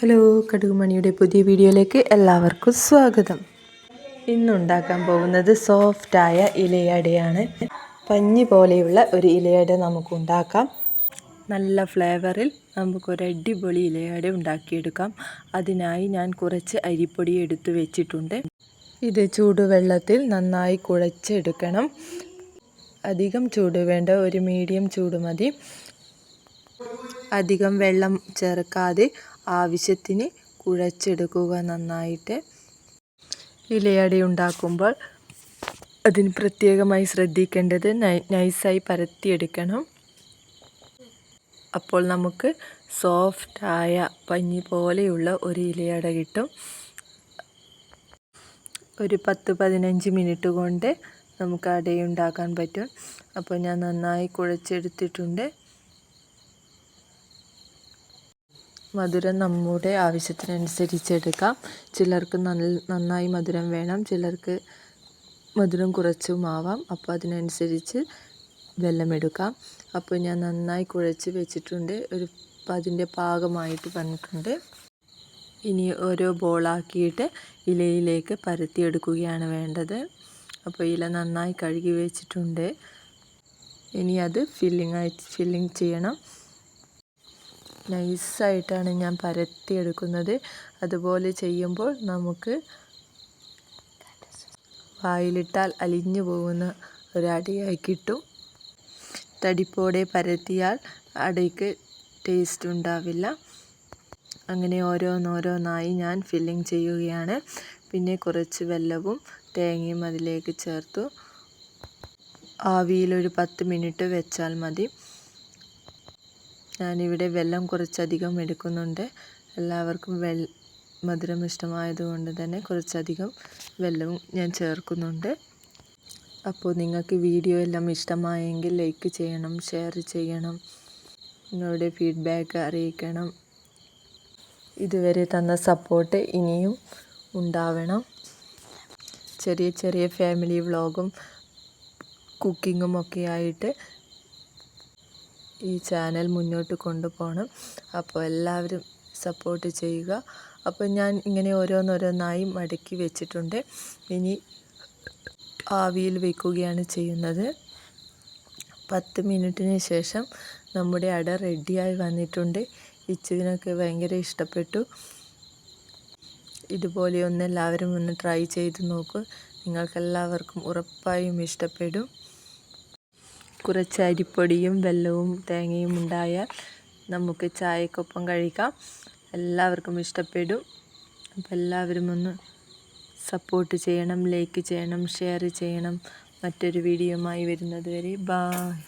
Hello, കടുകുമണിയുടെ പുതിയ വീഡിയോയിലേക്ക് എല്ലാവർക്കും സ്വാഗതം. ഇന്നുണ്ടാക്കാൻ പോകുന്നത് സോഫ്റ്റായ ഇലയടയാണ്. പഞ്ഞി പോലെയുള്ള ഒരു ഇലയട നമുക്കുണ്ടാക്കാം. നല്ല ഫ്ലേവറിൽ നമുക്കൊരു അടിപൊളി ഇലയട ഉണ്ടാക്കിയെടുക്കാം. അതിനായി ഞാൻ കുറച്ച് അരിപ്പൊടി എടുത്തു വെച്ചിട്ടുണ്ട്. ഇത് ചൂടുവെള്ളത്തിൽ നന്നായി കുഴച്ചെടുക്കണം. അധികം ചൂട് വേണ്ട, ഒരു മീഡിയം ചൂട് മതി. അധികം വെള്ളം ചേർക്കാതെ ആവശ്യത്തിന് കുഴച്ചെടുക്കുക നന്നായിട്ട്. ഇലയട ഉണ്ടാക്കുമ്പോൾ അതിന് പ്രത്യേകമായി ശ്രദ്ധിക്കേണ്ടത് നൈസായി പരത്തിയെടുക്കണം. അപ്പോൾ നമുക്ക് സോഫ്റ്റായ പഞ്ഞി പോലെയുള്ള ഒരു ഇലയട കിട്ടും. ഒരു 10-15 മിനിറ്റ് കൊണ്ട് നമുക്ക് അടയുണ്ടാക്കാൻ പറ്റും. അപ്പോൾ ഞാൻ നന്നായി കുഴച്ചെടുത്തിട്ടുണ്ട്. മധുരം നമ്മുടെ ആവശ്യത്തിനനുസരിച്ച് എടുക്കാം. ചിലർക്ക് നന്നായി മധുരം വേണം, ചിലർക്ക് മധുരം കുറച്ചുമാവാം. അപ്പോൾ അതിനനുസരിച്ച് വെള്ളം എടുക്കാം. അപ്പോൾ ഞാൻ നന്നായി കുഴച്ച് വെച്ചിട്ടുണ്ട്. അതിൻ്റെ പാകമായിട്ട് വന്നിട്ടുണ്ട്. ഇനി ഓരോ ബോളാക്കിയിട്ട് ഇലയിലേക്ക് പരത്തിയെടുക്കുകയാണ് വേണ്ടത്. അപ്പോൾ ഇല നന്നായി കഴുകി വെച്ചിട്ടുണ്ട്. ഇനി അത് ഫില്ലിങ് ചെയ്യണം. നൈസായിട്ടാണ് ഞാൻ പരത്തിയെടുക്കുന്നത്. അതുപോലെ ചെയ്യുമ്പോൾ നമുക്ക് വായിലിട്ടാൽ അലിഞ്ഞു പോകുന്ന ഒരു അടയായി കിട്ടും. തടിപ്പോടെ പരത്തിയാൽ അടയ്ക്ക് ടേസ്റ്റ് ഉണ്ടാവില്ല. അങ്ങനെ ഓരോന്നോരോന്നായി ഞാൻ ഫില്ലിങ് ചെയ്യുകയാണ്. പിന്നെ കുറച്ച് വെല്ലവും തേങ്ങയും അതിലേക്ക് ചേർത്തു. ആവിയിൽ ഒരു 10 മിനിറ്റ് വെച്ചാൽ മതി. ഞാനിവിടെ വെള്ളം കുറച്ചധികം എടുക്കുന്നുണ്ട്. എല്ലാവർക്കും മധുരം ഇഷ്ടമായതുകൊണ്ട് തന്നെ കുറച്ചധികം വെള്ളവും ഞാൻ ചേർക്കുന്നുണ്ട്. അപ്പോൾ നിങ്ങൾക്ക് വീഡിയോ എല്ലാം ഇഷ്ടമായെങ്കിൽ ലൈക്ക് ചെയ്യണം, ഷെയർ ചെയ്യണം, നിങ്ങളുടെ ഫീഡ്ബാക്ക് അറിയിക്കണം. ഇതുവരെ തന്ന സപ്പോർട്ട് ഇനിയും ഉണ്ടാവണം. ചെറിയ ചെറിയ ഫാമിലി വ്ളോഗും കുക്കിങ്ങും ഒക്കെ ആയിട്ട് ഈ ചാനൽ മുന്നോട്ട് കൊണ്ടുപോകണം. അപ്പോൾ എല്ലാവരും സപ്പോർട്ട് ചെയ്യുക. അപ്പോൾ ഞാൻ ഇങ്ങനെ ഓരോന്നോരോന്നായി മടക്കി വെച്ചിട്ടുണ്ട്. ഇനി ആവിയിൽ വയ്ക്കുകയാണ് ചെയ്യുന്നത്. 10 മിനിറ്റിന് ശേഷം നമ്മുടെ അട റെഡിയായി വന്നിട്ടുണ്ട്. ഇച്ചുവിനൊക്കെ ഭയങ്കര ഇഷ്ടപ്പെട്ടു. ഇതുപോലെ എല്ലാവരും ഒന്ന് ട്രൈ ചെയ്ത് നോക്കൂ. നിങ്ങൾക്കെല്ലാവർക്കും ഉറപ്പായും ഇഷ്ടപ്പെടും. കുറച്ച് അരിപ്പൊടിയും വെല്ലവും തേങ്ങയും ഉണ്ടായാൽ നമുക്ക് ചായക്കൊപ്പം കഴിക്കാം. എല്ലാവർക്കും ഇഷ്ടപ്പെടും. അപ്പോൾ എല്ലാവരും ഒന്ന് സപ്പോർട്ട് ചെയ്യണം, ലൈക്ക് ചെയ്യണം, ഷെയർ ചെയ്യണം. മറ്റൊരു വീഡിയോയുമായി വരുന്നത് വരെ ബായ്.